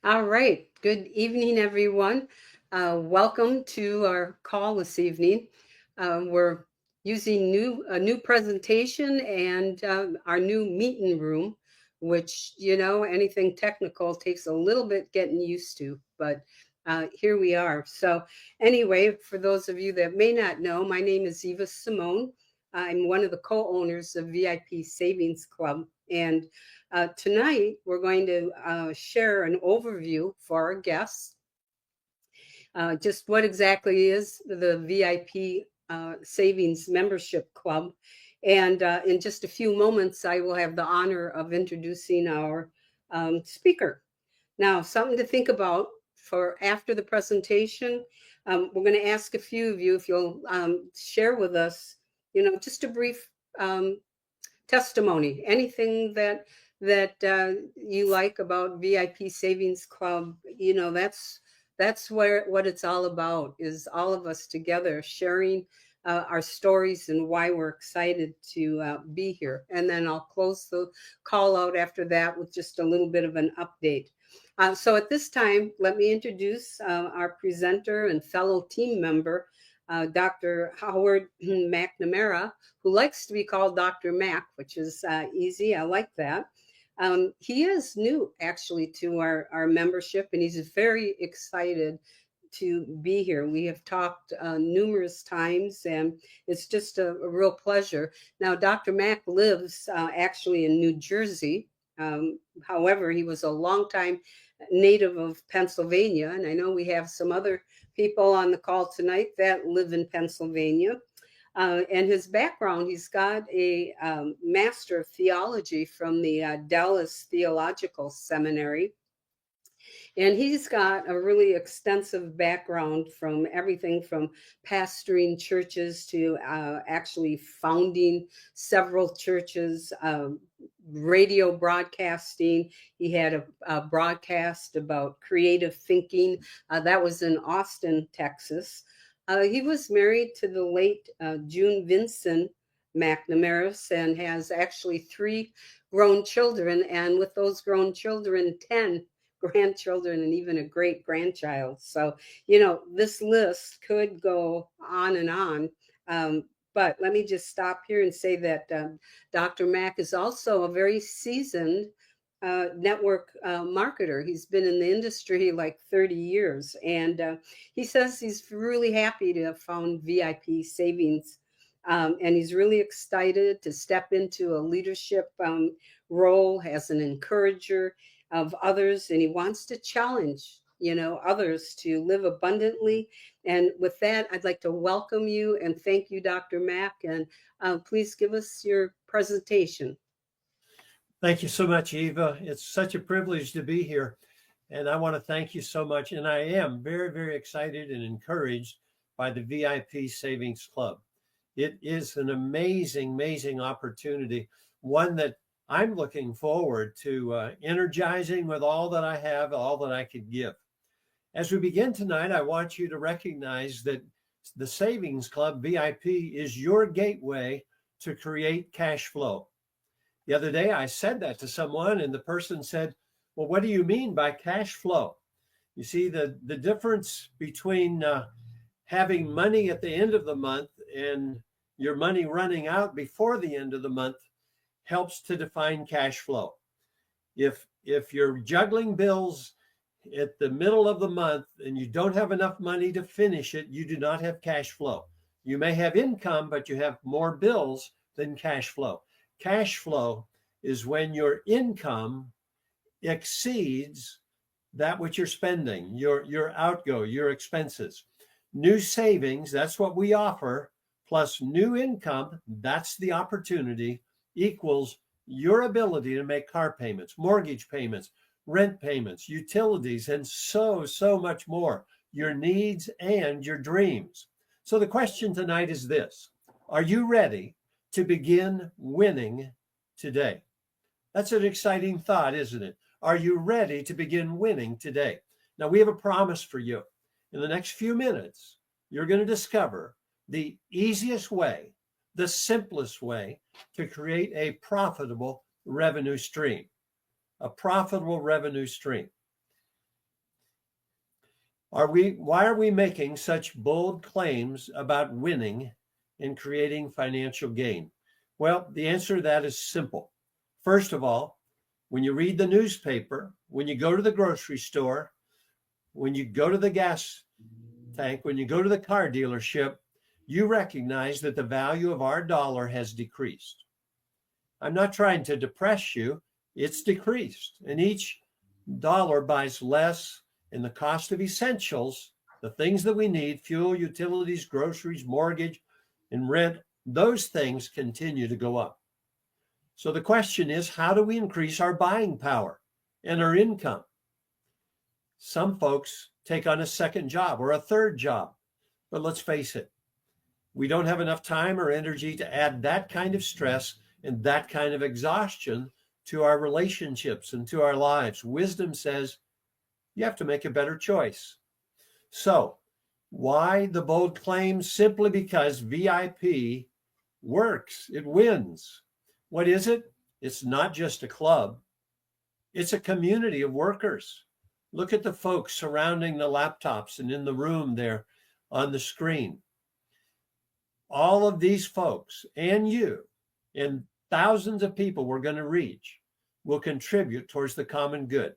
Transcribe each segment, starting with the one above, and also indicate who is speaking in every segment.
Speaker 1: All right. Good evening, everyone. Welcome to our call this evening. We're using a new presentation and our new meeting room, which anything technical takes a little bit getting used to, but here we are. So, anyway, for those of you that may not know, my name is Eva Simone. I'm one of the co-owners of VIP Savings Club, and tonight, we're going to share an overview for our guests, just what exactly is the VIP Savings Membership Club. And in just a few moments, I will have the honor of introducing our speaker. Now, something to think about for after the presentation. We're going to ask a few of you if you'll share with us, just a brief testimony, anything that you like about VIP Savings Club. That's what it's all about, is all of us together sharing our stories and why we're excited to be here. And then I'll close the call out after that with just a little bit of an update. So at this time, let me introduce our presenter and fellow team member, Dr. Howard McNamara, who likes to be called Dr. Mac, which is easy. I like that. He is new, actually, to our membership, and he's very excited to be here. We have talked numerous times, and it's just a real pleasure. Now, Dr. Mac lives actually in New Jersey. However, he was a longtime native of Pennsylvania, and I know we have some other people on the call tonight that live in Pennsylvania. And his background, he's got a Master of Theology from the Dallas Theological Seminary. And he's got a really extensive background from everything from pastoring churches to actually founding several churches, radio broadcasting. He had a broadcast about creative thinking. That was in Austin, Texas. He was married to the late June Vincent McNamara and has actually 3 grown children. And with those grown children, 10 grandchildren and even a great grandchild. So, this list could go on and on. But let me just stop here and say that Dr. Mack is also a very seasoned network marketer. He's been in the industry like 30 years. And he says he's really happy to have found VIP Savings. And he's really excited to step into a leadership role as an encourager of others, and he wants to challenge others to live abundantly. And with that, I'd like to welcome you and thank you, Dr. Mack, and please give us your presentation.
Speaker 2: Thank you so much, Eva. It's such a privilege to be here, and I want to thank you so much. And I am very, very excited and encouraged by the VIP Savings Club. It is an amazing, amazing opportunity, one that I'm looking forward to energizing with all that I have, all that I could give. As we begin tonight, I want you to recognize that the Savings Club VIP is your gateway to create cash flow. The other day, I said that to someone, and the person said, well, what do you mean by cash flow? You see, the difference between having money at the end of the month and your money running out before the end of the month helps to define cash flow. If you're juggling bills at the middle of the month and you don't have enough money to finish it, you do not have cash flow. You may have income, but you have more bills than cash flow. Cash flow is when your income exceeds that which you're spending, your outgo, your expenses. New savings, that's what we offer, plus new income, that's the opportunity, equals your ability to make car payments, mortgage payments, rent payments, utilities, and so much more, your needs and your dreams. So the question tonight is this: are you ready to begin winning today? That's an exciting thought, isn't it? Are you ready to begin winning today? Now, we have a promise for you. In the next few minutes, you're going to discover the easiest way, the simplest way to create a profitable revenue stream. A profitable revenue stream. Why are we making such bold claims about winning and creating financial gain? Well, the answer to that is simple. First of all, when you read the newspaper, when you go to the grocery store, when you go to the gas tank, when you go to the car dealership, you recognize that the value of our dollar has decreased. I'm not trying to depress you. It's decreased. And each dollar buys less, and the cost of essentials, the things that we need, fuel, utilities, groceries, mortgage, and rent, those things continue to go up. So the question is, how do we increase our buying power and our income? Some folks take on a second job or a third job, but let's face it, we don't have enough time or energy to add that kind of stress and that kind of exhaustion to our relationships and to our lives. Wisdom says you have to make a better choice. So, why the bold claim? Simply because VIP works, it wins. What is it? It's not just a club, it's a community of workers. Look at the folks surrounding the laptops and in the room there on the screen. All of these folks and you and thousands of people we're going to reach will contribute towards the common good.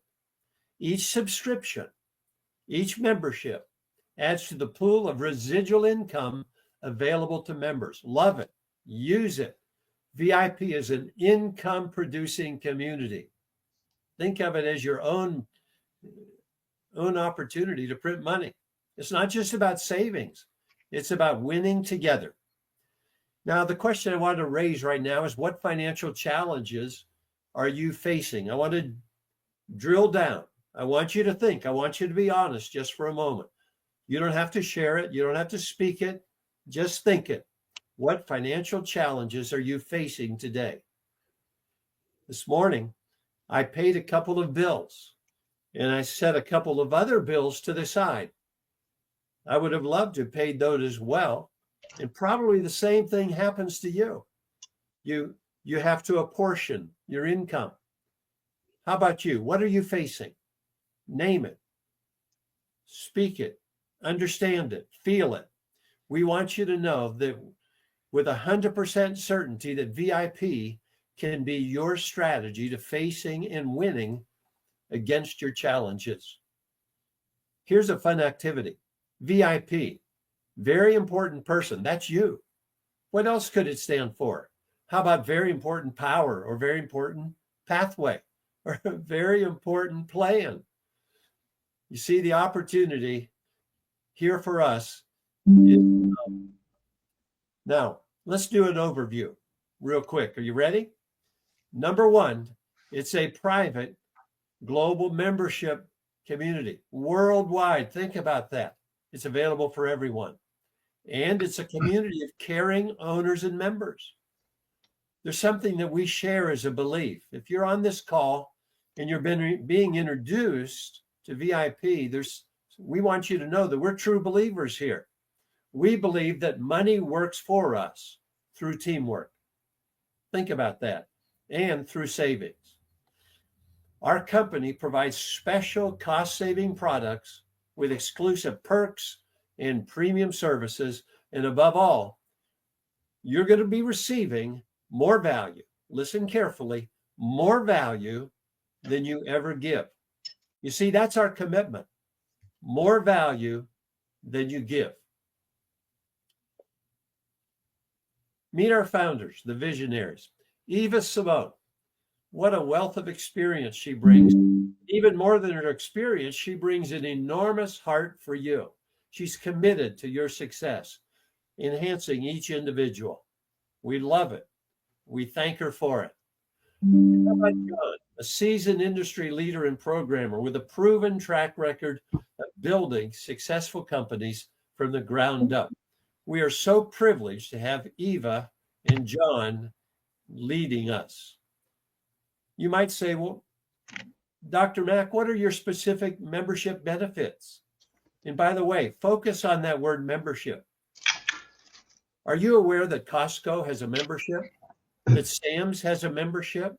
Speaker 2: Each subscription, each membership adds to the pool of residual income available to members. Love it. Use it. VIP is an income producing community. Think of it as your own opportunity to print money. It's not just about savings. It's about winning together. Now, the question I want to raise right now is, what financial challenges are you facing? I want to drill down. I want you to think. I want you to be honest just for a moment. You don't have to share it. You don't have to speak it. Just think it. What financial challenges are you facing today? This morning, I paid a couple of bills and I set a couple of other bills to the side. I would have loved to have paid those as well. And probably the same thing happens to you. You have to apportion your income. How about you? What are you facing? Name it. Speak it. Understand it. Feel it. We want you to know that with 100% certainty that VIP can be your strategy to facing and winning against your challenges. Here's a fun activity. VIP, very important person. That's you. What else could it stand for? How about very important power, or very important pathway, or a very important plan? You see, the opportunity here for us is, now, let's do an overview real quick. Are you ready? Number one, it's a private global membership community worldwide. Think about that. It's available for everyone. And it's a community of caring owners and members. There's something that we share as a belief. If you're on this call and you're being introduced to VIP, we want you to know that we're true believers here. We believe that money works for us through teamwork. Think about that. And through savings. Our company provides special cost-saving products with exclusive perks and premium services. And above all, you're going to be receiving more value. Listen carefully, more value than you ever give. You see, that's our commitment. More value than you give. Meet our founders, the visionaries. Eva Simone, what a wealth of experience she brings. Even more than her experience, she brings an enormous heart for you. She's committed to your success, enhancing each individual. We love it. We thank her for it. How about John, a seasoned industry leader and programmer with a proven track record of building successful companies from the ground up? We are so privileged to have Eva and John leading us. You might say, well, Dr. Mack, what are your specific membership benefits? And by the way, focus on that word membership. Are you aware that Costco has a membership? That Sam's has a membership?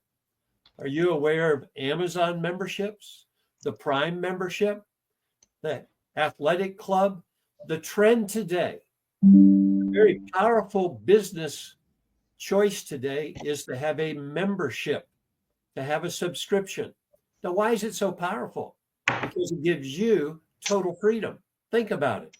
Speaker 2: Are you aware of Amazon memberships? The Prime membership? That athletic club. The trend today, very powerful business choice today, is to have a membership, to have a subscription. Now, why is it so powerful? Because it gives you total freedom. Think about it.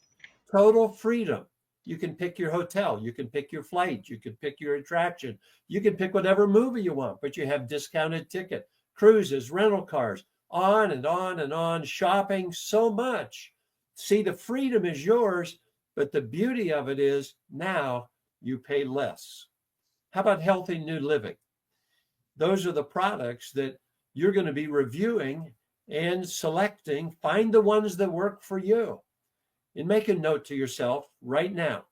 Speaker 2: Total freedom. You can pick your hotel, you can pick your flight, you can pick your attraction, you can pick whatever movie you want, but you have discounted ticket, cruises, rental cars, on and on and on, shopping, so much. See, the freedom is yours, but the beauty of it is now you pay less. How about healthy new living? Those are the products that you're going to be reviewing and selecting. Find the ones that work for you. And make a note to yourself right now.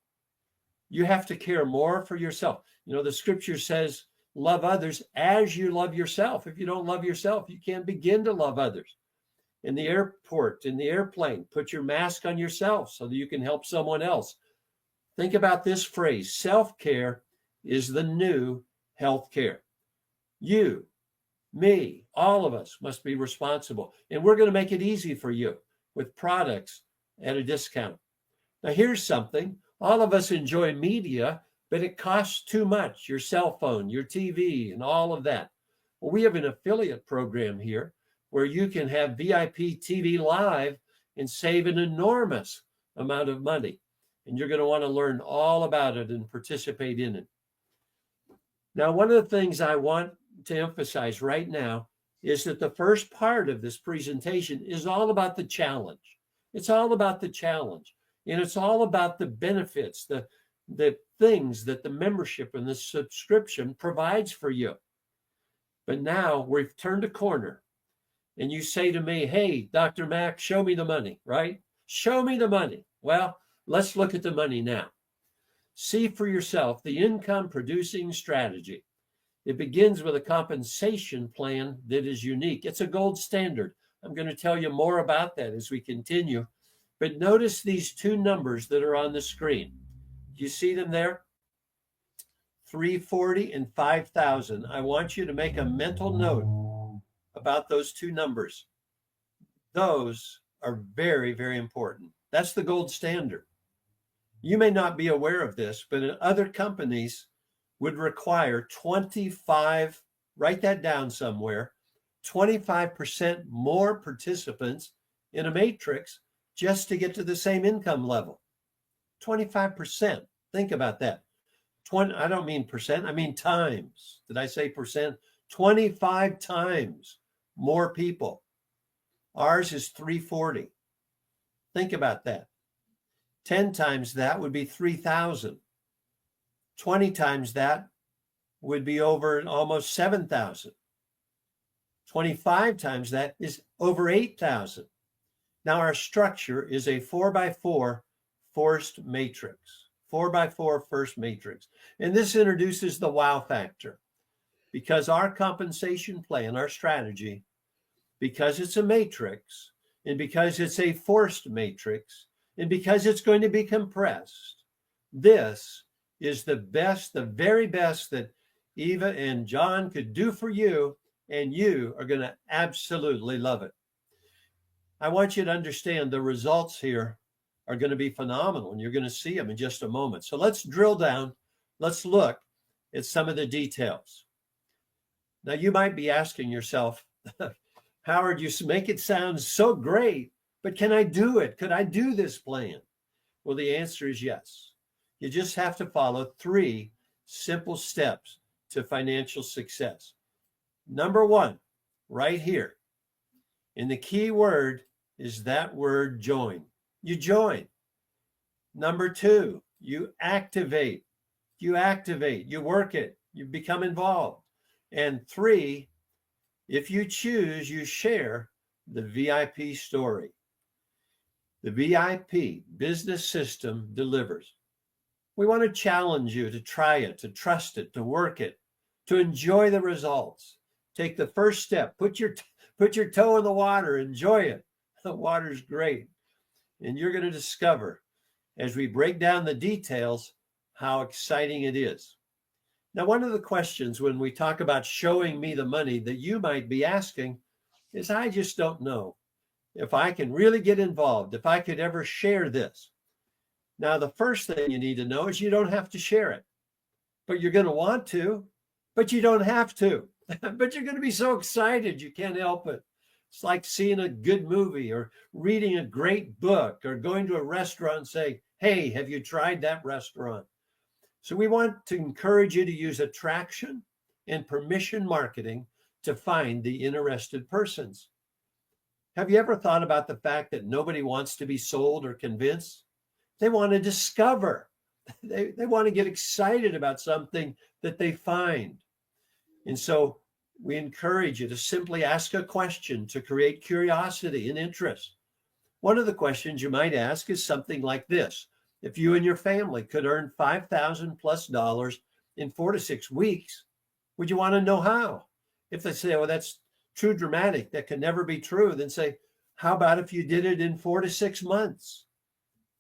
Speaker 2: You have to care more for yourself. You know, the scripture says, love others as you love yourself. If you don't love yourself, you can't begin to love others. In the airport, in the airplane, put your mask on yourself so that you can help someone else. Think about this phrase: self-care is the new healthcare. You, me, all of us must be responsible. And we're going to make it easy for you with products at a discount. Now, here's something. All of us enjoy media, but it costs too much. Your cell phone, your TV, and all of that. Well, we have an affiliate program here where you can have VIP TV live and save an enormous amount of money. And you're going to want to learn all about it and participate in it. Now, one of the things I want to emphasize right now is that the first part of this presentation is all about the challenge. It's all about the challenge, and it's all about the benefits, the things that the membership and the subscription provides for you. But now we've turned a corner, and you say to me, hey, Dr. Mack, show me the money, right? Show me the money. Well, let's look at the money now. See for yourself the income producing strategy. It begins with a compensation plan that is unique. It's a gold standard. I'm going to tell you more about that as we continue. But notice these two numbers that are on the screen. Do you see them there? 340 and 5,000. I want you to make a mental note about those two numbers. Those are very, very important. That's the gold standard. You may not be aware of this, but other companies would require 25, write that down somewhere, 25% more participants in a matrix just to get to the same income level. 25%. Think about that. I don't mean percent, I mean times. Did I say percent? 25 times more people. Ours is 340. Think about that. 10 times that would be 3,000. 20 times that would be over almost 7,000. 25 times that is over 8,000. Now our structure is a 4x4 forced matrix. 4x4 first matrix. And this introduces the wow factor. Because our compensation plan, our strategy, because it's a matrix, and because it's a forced matrix, and because it's going to be compressed, this is the best, the very best that Eva and John could do for you, and you are going to absolutely love it. I want you to understand the results here are going to be phenomenal, and you're going to see them in just a moment. So let's drill down. Let's look at some of the details. Now, you might be asking yourself, Howard, you make it sound so great, but can I do it? Could I do this plan? Well, the answer is yes. You just have to follow 3 simple steps to financial success. Number 1, right here. And the key word is that word join. You join. Number 2, you activate. You activate, you work it, you become involved. And 3, if you choose, you share the VIP story. The VIP business system delivers. We want to challenge you to try it, to trust it, to work it, to enjoy the results. Take the first step. Put your toe in the water. Enjoy it. The water's great. And you're going to discover, as we break down the details, how exciting it is. Now, one of the questions when we talk about showing me the money that you might be asking is, I just don't know. if I can really get involved, if I could ever share this. Now, the first thing you need to know is you don't have to share it, but you're going to want to, but you don't have to. But you're going to be so excited you can't help it. It's like seeing a good movie or reading a great book or going to a restaurant and saying, hey, have you tried that restaurant? So we want to encourage you to use attraction and permission marketing to find the interested persons. Have you ever thought about the fact that nobody wants to be sold or convinced? They want to discover. They want to get excited about something that they find. And so we encourage you to simply ask a question to create curiosity and interest. One of the questions you might ask is something like this. If you and your family could earn $5,000+ in 4 to 6 weeks, would you want to know how? If they say, well, that's too dramatic, that can never be true, then say, how about if you did it in 4 to 6 months?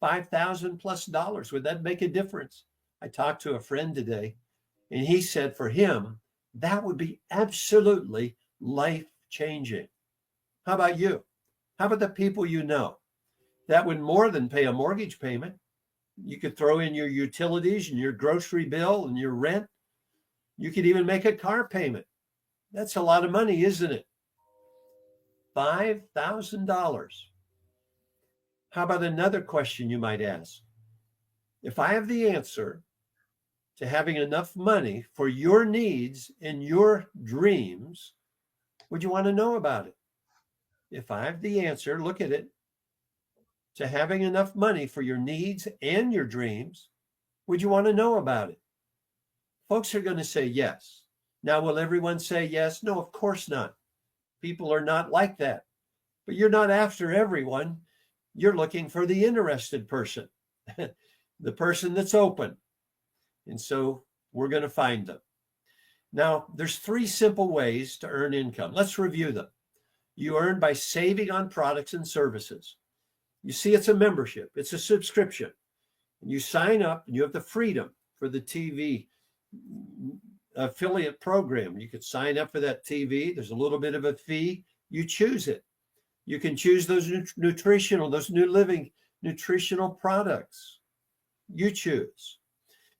Speaker 2: $5,000+. Would that make a difference? I talked to a friend today, and he said for him, that would be absolutely life-changing. How about you? How about the people you know? That would more than pay a mortgage payment. You could throw in your utilities and your grocery bill and your rent. You could even make a car payment. That's a lot of money, isn't it? $5,000. How about another question you might ask? If I have the answer to having enough money for your needs and your dreams, would you want to know about it? If I have the answer, look at it, to having enough money for your needs and your dreams, would you want to know about it? Folks are going to say yes. Now, will everyone say yes? No, of course not. People are not like that. But you're not after everyone. You're looking for the interested person, the person that's open. And so we're going to find them. Now, there's 3 simple ways to earn income. Let's review them. You earn by saving on products and services. You see, it's a membership. It's a subscription. And you sign up and you have the freedom for the TV affiliate program. You could sign up for that TV. There's a little bit of a fee. You choose it. You can choose those those new living nutritional products. You choose.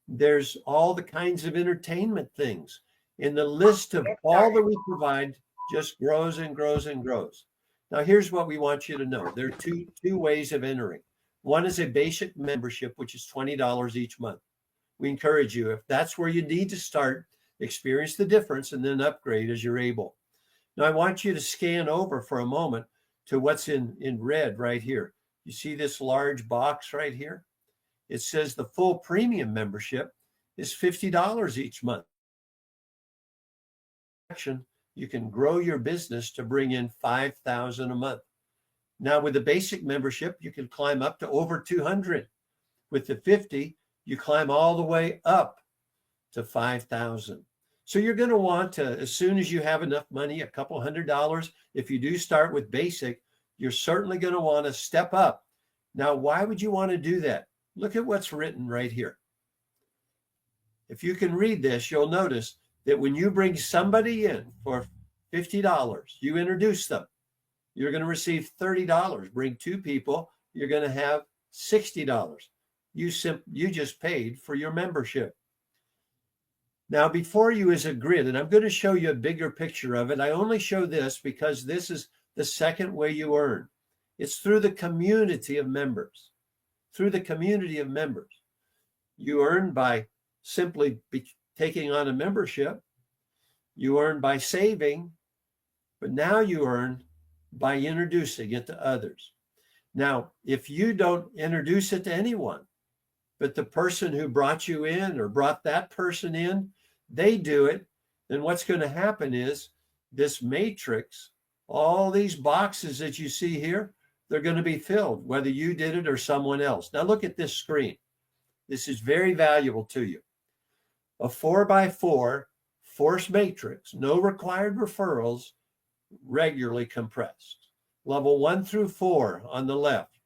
Speaker 2: There's all the kinds of entertainment things. And the list of all that we provide just grows and grows and grows. Now, here's what we want you to know. There are two ways of entering. One is a basic membership, which is $20 each month. We encourage you, if that's where you need to start, experience the difference and then upgrade as you're able. Now, I want you to scan over for a moment to what's in red right here. You see this large box right here? It says the full premium membership is $50 each month. You can grow your business to bring in $5,000 a month. Now, with the basic membership, you can climb up to over 200. With the 50, you climb all the way up to 5,000. So you're going to want to, as soon as you have enough money, a couple $100, if you do start with basic, you're certainly going to want to step up. Now, why would you want to do that? Look at what's written right here. If you can read this, you'll notice that when you bring somebody in for $50, you introduce them, you're going to receive $30. Bring 2 people, you're going to have $60. You just paid for your membership. Now, before you is a grid, and I'm going to show you a bigger picture of it. I only show this because this is the second way you earn. It's through the community of members. Through the community of members. You earn by simply taking on a membership. You earn by saving, but now you earn by introducing it to others. Now, if you don't introduce it to anyone, but the person who brought you in or brought that person in, they do it, then what's going to happen is this matrix, all these boxes that you see here, they're going to be filled, whether you did it or someone else. Now look at this screen. This is very valuable to you. A 4x4 force matrix, no required referrals, regularly compressed. Level 1 through 4 on the left.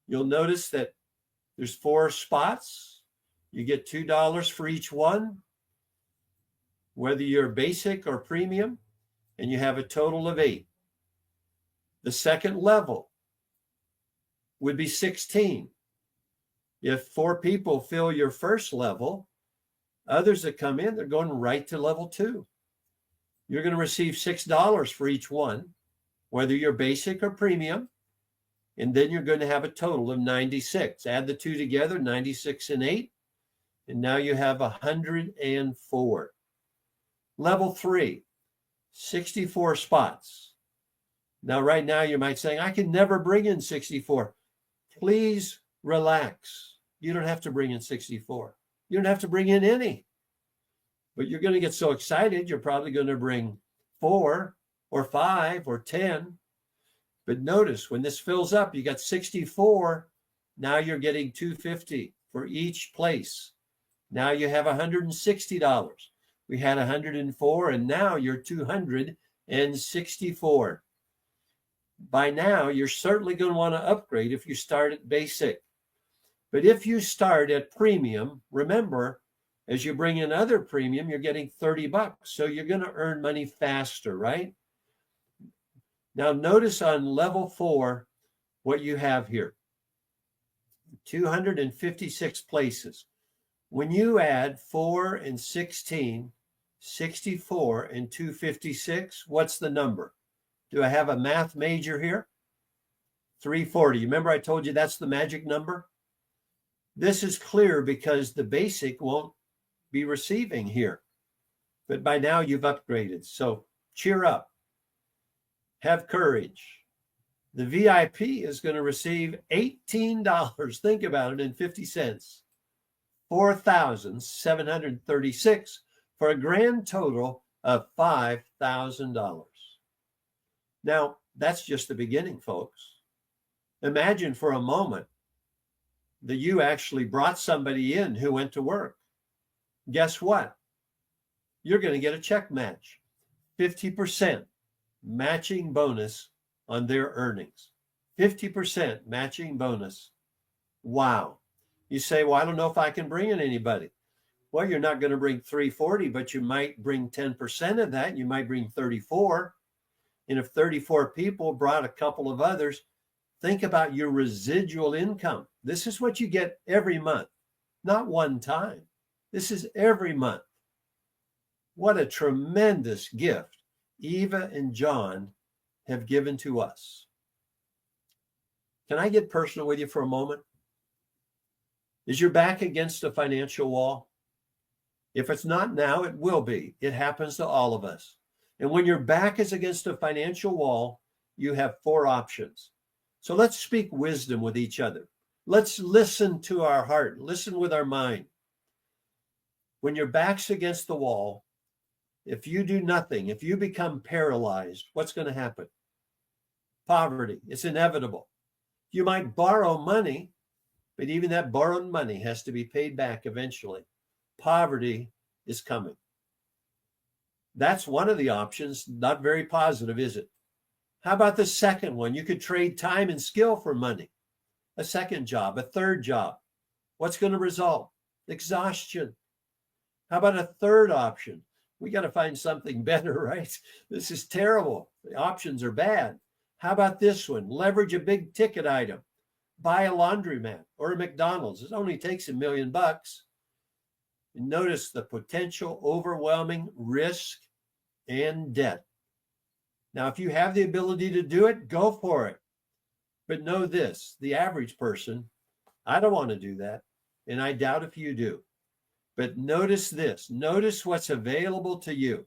Speaker 2: You'll notice that there's 4 spots. You get $2 for each one, whether you're basic or premium, and you have a total of 8. The second level would be 16. If 4 people fill your first level, others that come in, they're going right to level 2. You're going to receive $6 for each one, whether you're basic or premium. And then you're going to have a total of 96. Add the two together, 96 and 8. And now you have 104. Level 3, 64 spots. Now, right now, you might say, I can never bring in 64. Please relax. You don't have to bring in 64. You don't have to bring in any. But you're going to get so excited, you're probably going to bring 4 or 5 or 10. But notice, when this fills up, you got 64. Now you're getting $250 for each place. Now you have $160. We had 104, and now you're 264. By now, you're certainly going to want to upgrade if you start at basic. But if you start at premium, remember, as you bring in other premium, you're getting $30. So you're going to earn money faster, right? Now, notice on level 4 what you have here. 256 places. When you add 4 and 16, 64 and 256, what's the number? Do I have a math major here? 340. Remember I told you that's the magic number? This is clear because the basic won't be receiving here. But by now you've upgraded. So cheer up. Have courage. The VIP is going to receive $18. Think about it, in 50 cents. 4,736 for a grand total of $5,000. Now, that's just the beginning, folks. Imagine for a moment that you actually brought somebody in who went to work. Guess what? You're going to get a check match, 50% matching bonus on their earnings. 50% matching bonus. Wow. You say, well, I don't know if I can bring in anybody. Well, you're not going to bring 340, but you might bring 10% of that. You might bring 34. And if 34 people brought a couple of others, think about your residual income. This is what you get every month, not one time. This is every month. What a tremendous gift Eva and John have given to us. Can I get personal with you for a moment? Is your back against a financial wall? If it's not now, it will be. It happens to all of us. And when your back is against a financial wall, you have 4 options. So let's speak wisdom with each other. Let's listen to our heart. Listen with our mind. When your back's against the wall, if you do nothing, if you become paralyzed, what's going to happen? Poverty. It's inevitable. You might borrow money, but even that borrowed money has to be paid back eventually. Poverty is coming. That's one of the options. Not very positive, is it? How about the second one? You could trade time and skill for money. A second job, a third job. What's going to result? Exhaustion. How about a third option? We got to find something better, right? This is terrible. The options are bad. How about this one? Leverage a big ticket item. Buy a laundromat or a McDonald's. It only takes $1 million. And notice the potential overwhelming risk and debt. Now, if you have the ability to do it, go for it. But know this, the average person, I don't want to do that. And I doubt if you do. But notice this, notice what's available to you.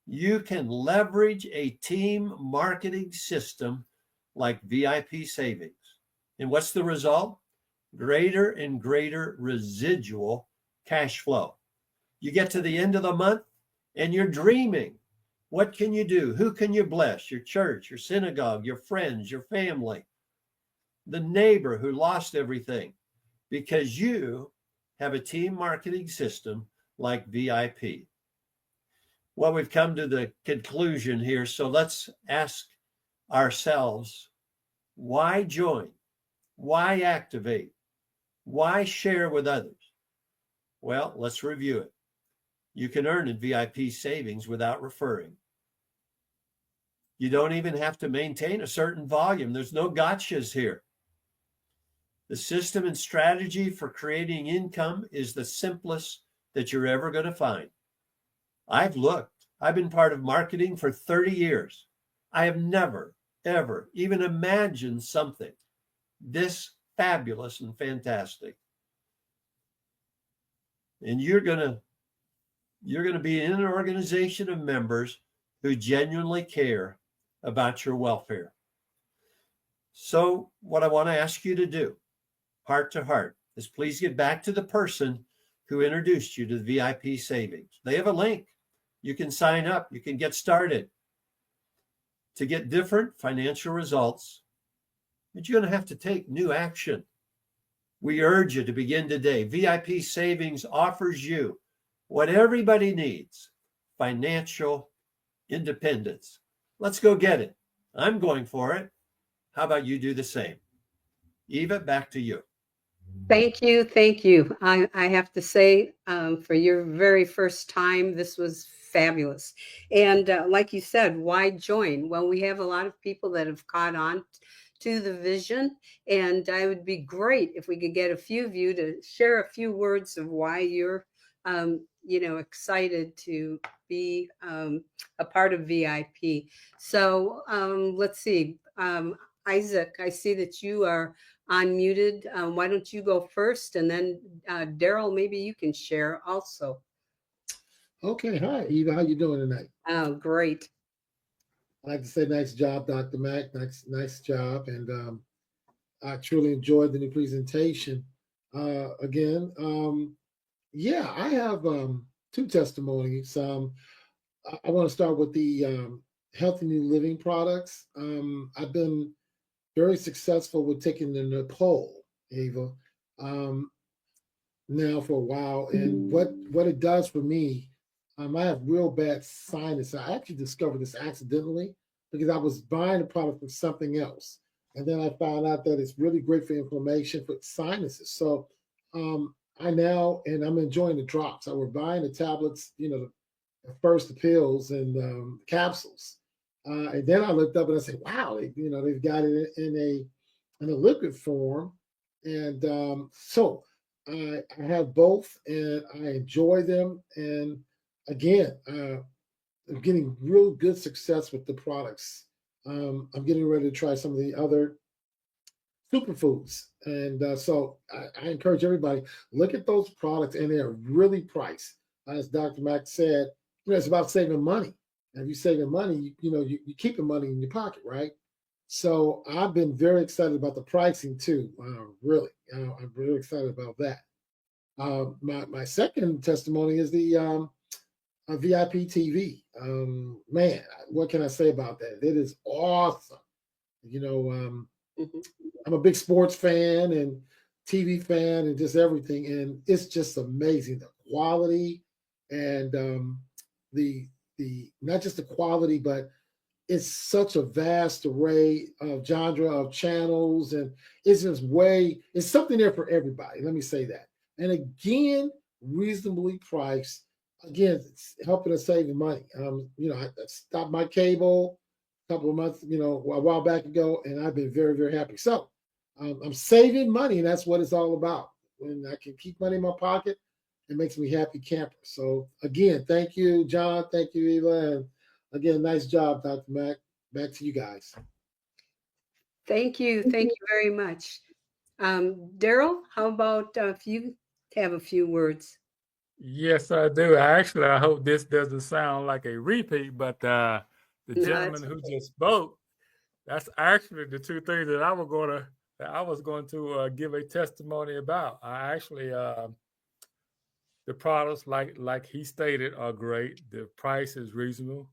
Speaker 2: You can leverage a team marketing system like VIP Savings. And what's the result? Greater and greater residual cash flow. You get to the end of the month and you're dreaming. What can you do? Who can you bless? Your church, your synagogue, your friends, your family, the neighbor who lost everything, because you have a team marketing system like VIP. Well, we've come to the conclusion here, so let's ask ourselves, why join? Why activate? Why share with others? Well, let's review it. You can earn in VIP Savings without referring. You don't even have to maintain a certain volume. There's no gotchas here. The system and strategy for creating income is the simplest that you're ever going to find. I've looked. I've been part of marketing for 30 years. I have never, ever even imagined something this fabulous and fantastic. And you're going to be in an organization of members who genuinely care about your welfare. So what I want to ask you to do, heart to heart, is please get back to the person who introduced you to the VIP savings. They have a link. You can sign up. You can get started. To get different financial results, but you're going to have to take new action. We urge you to begin today. VIP Savings offers you what everybody needs, financial independence. Let's go get it. I'm going for it. How about you do the same? Eva, back to you.
Speaker 1: Thank you. Thank you. I have to say, for your very first time, this was fabulous. And like you said, why join? Well, we have a lot of people that have caught on to the vision. And it would be great if we could get a few of you to share a few words of why you're, excited to be a part of VIP. So let's see. Isaac, I see that you are unmuted. Why don't you go first, and then Daryl, maybe you can share also.
Speaker 3: Okay, hi Eva, how you doing tonight?
Speaker 1: Oh, great.
Speaker 3: I'd like to say nice job, Dr. Mack. Nice job, and I truly enjoyed the new presentation. Again, yeah, I have two testimonies. I want to start with the healthy new living products. I've been very successful with taking the poll, Eva, now for a while, and what it does for me, I have real bad sinus. I actually discovered this accidentally because I was buying a product for something else, and then I found out that it's really great for inflammation for sinuses. So I now, and I'm enjoying the drops. I was buying the tablets, first the pills and capsules, and then I looked up and I said, "Wow, they've got it in a liquid form," and so I have both, and I enjoy them. And again, I'm getting real good success with the products. I'm getting ready to try some of the other superfoods, and so I encourage everybody look at those products, and they're really priced. As Dr. Mack said, it's about saving money. And if you're saving money, you keep the money in your pocket, right? So I've been very excited about the pricing too. Really, I'm really excited about that. My second testimony is the VIP TV. Man, what can I say about that? It is awesome. You know,
Speaker 1: Mhm.
Speaker 3: I'm a big sports fan and TV fan and just everything, and it's just amazing the quality and the not just the quality, but it's such a vast array of genre of channels, and it's something there for everybody. Let me say that. And again, reasonably priced. Again, it's helping us saving money. I stopped my cable a couple of months, a while back ago, and I've been very, very happy. So I'm saving money, and that's what it's all about. When I can keep money in my pocket, it makes me happy camper. So again, thank you, John. Thank you, Eva. And again, nice job, Dr. Mack. Back to you guys.
Speaker 1: Thank you. Thank you very much. Daryl, how about if you have a few words?
Speaker 4: Yes, I do. I hope this doesn't sound like a repeat, but the
Speaker 1: No,
Speaker 4: gentleman
Speaker 1: it's
Speaker 4: who
Speaker 1: okay.
Speaker 4: just spoke, that's actually the two things that I was going to give a testimony about. I actually the products, like he stated, are great. The price is reasonable.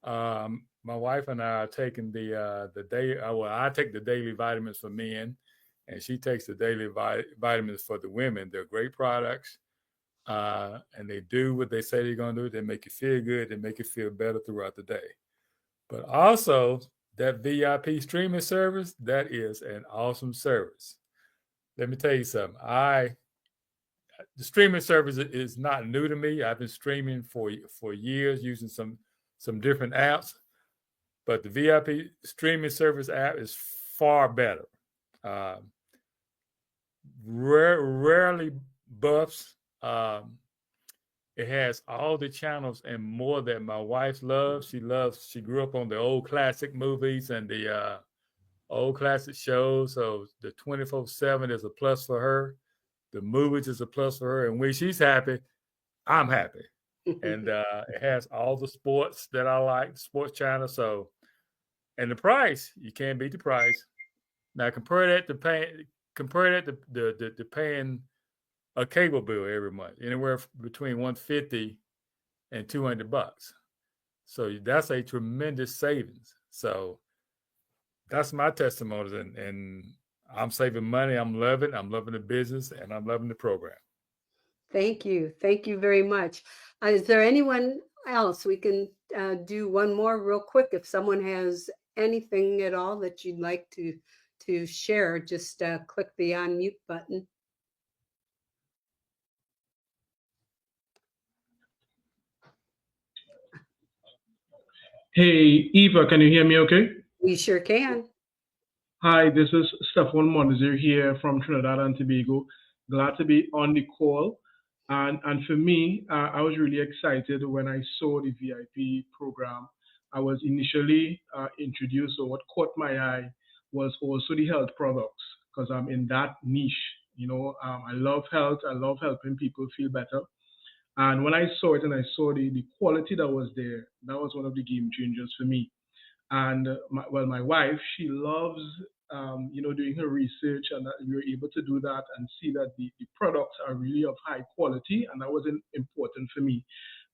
Speaker 4: My wife and I are taking the day. Well, I take the daily vitamins for men, and she takes the daily vitamins for the women. They're great products, and they do what they say they're going to do. They make you feel good. They make you feel better throughout the day. But also, that VIP streaming service, that is an awesome service. Let me tell you something. The streaming service is not new to me. I've been streaming for years using some different apps. but the VIP streaming service app is far better. Rarely buffs. It has all the channels and more that my wife loves. She grew up on the old classic movies and the old classic shows. So the 24/7 is a plus for her. The movies is a plus for her. And when she's happy, I'm happy. And it has all the sports that I like, sports channel. So, and the price, you can't beat the price. Now compare that to paying a cable bill every month, anywhere between $150 and $200. So that's a tremendous savings. So that's my testimony, and I'm saving money. I'm loving the business, and I'm loving the program.
Speaker 1: Thank you very much. Is there anyone else? We can do one more real quick. If someone has anything at all that you'd like to share, just click the unmute button.
Speaker 5: Hey, Eva, can you hear me okay?
Speaker 1: We sure can.
Speaker 5: Hi, this is Stefan Mondezer here from Trinidad and Tobago. Glad to be on the call. And for me, I was really excited when I saw the VIP program. I was initially introduced, so what caught my eye was also the health products, because I'm in that niche. I love health. I love helping people feel better. And when I saw it and I saw the quality that was there, that was one of the game changers for me. And my wife, she loves, doing her research, and we were able to do that and see that the products are really of high quality, and that was important for me,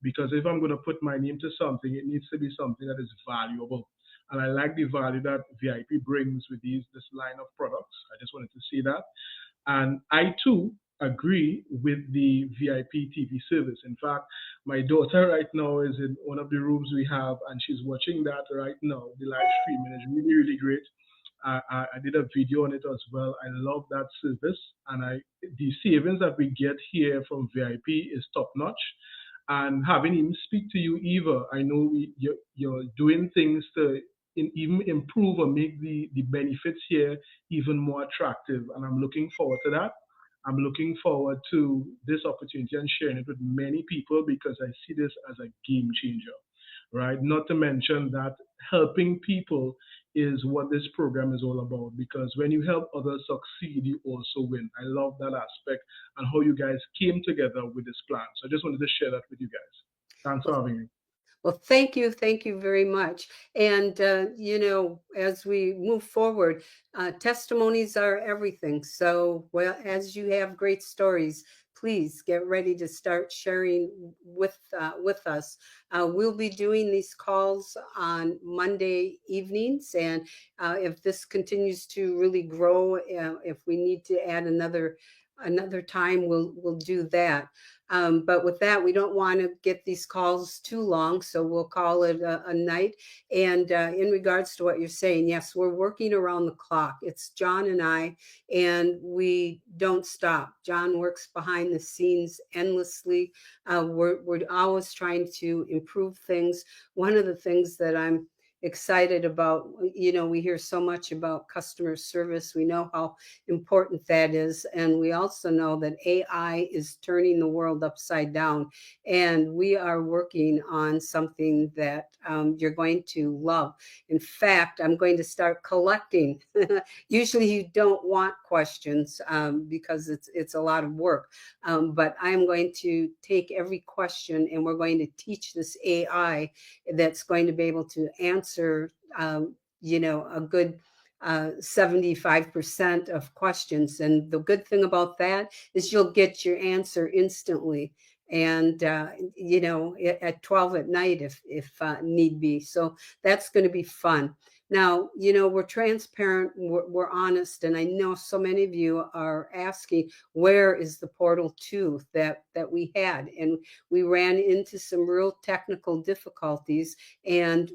Speaker 5: because if I'm going to put my name to something, it needs to be something that is valuable. And I like the value that VIP brings with this line of products. I just wanted to say that. And I too agree with the VIP TV service. In fact, my daughter right now is in one of the rooms we have, and she's watching that right now. The live streaming is really, really great. I did a video on it as well. I love that service, and the savings that we get here from VIP is top notch. And having him speak to you, Eva, I know you're doing things to even improve or make the benefits here even more attractive. And I'm looking forward to that. I'm looking forward to this opportunity and sharing it with many people, because I see this as a game changer, right? Not to mention that helping people is what this program is all about, because when you help others succeed, you also win. I love that aspect and how you guys came together with this plan. So I just wanted to share that with you guys. Thanks for having me.
Speaker 1: Well, thank you very much. And, as we move forward, testimonies are everything. So, well, as you have great stories, please get ready to start sharing with us. We'll be doing these calls on Monday evenings, and if this continues to really grow, if we need to add another time, we'll do that. But with that, we don't want to get these calls too long, so we'll call it a night. And in regards to what you're saying, yes, we're working around the clock. It's John and I, and we don't stop. John works behind the scenes endlessly. We're always trying to improve things. One of the things that I'm excited about, we hear so much about customer service. We know how important that is. And we also know that AI is turning the world upside down. And we are working on something that you're going to love. In fact, I'm going to start collecting. Usually you don't want questions because it's a lot of work. But I'm going to take every question, and we're going to teach this AI that's going to be able to answer a good 75% of questions. And the good thing about that is you'll get your answer instantly, and at 12 at night if need be. So that's going to be fun. Now, we're transparent, we're honest, and I know so many of you are asking, where is the portal 2 that we had? And we ran into some real technical difficulties, and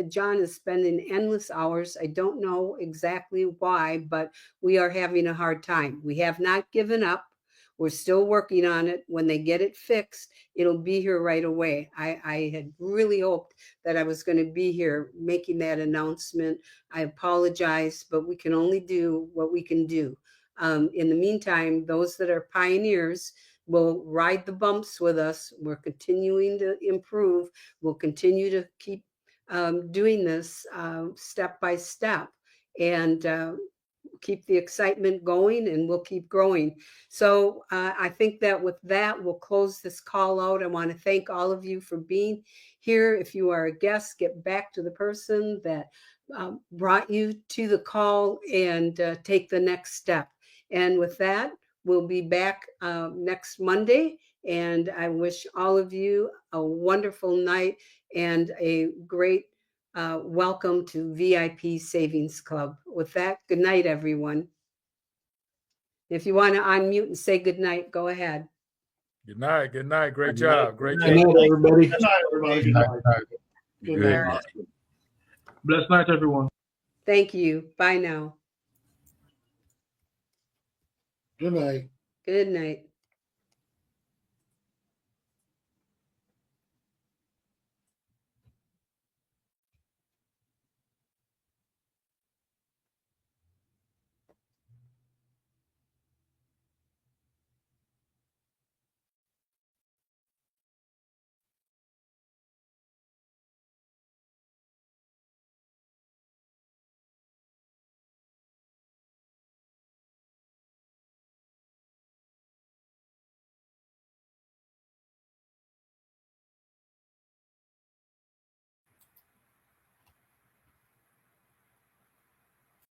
Speaker 1: John is spending endless hours. I don't know exactly why, but we are having a hard time. We have not given up. We're still working on it. When they get it fixed, it'll be here right away. I had really hoped that I was going to be here making that announcement. I apologize, but we can only do what we can do. In the meantime, those that are pioneers will ride the bumps with us. We're continuing to improve. We'll continue to keep doing this step by step, and keep the excitement going, and we'll keep growing. So I think that with that, we'll close this call out. I want to thank all of you for being here. If you are a guest, get back to the person that brought you to the call and take the next step. And with that, we'll be back next Monday. And I wish all of you a wonderful night and a great welcome to VIP Savings Club. With that, good night, everyone. If you want to unmute and say good night, go ahead.
Speaker 4: Good night. Good night. Great
Speaker 2: Good night.
Speaker 4: job. Great
Speaker 2: Good
Speaker 4: job.
Speaker 5: Good night, everybody.
Speaker 3: Good night, everybody. Good
Speaker 4: Good
Speaker 3: night.
Speaker 4: night.
Speaker 3: Good
Speaker 4: Good.
Speaker 3: night.
Speaker 5: Blessed night, everyone.
Speaker 1: Thank you. Bye now.
Speaker 3: Good night.
Speaker 1: Good night.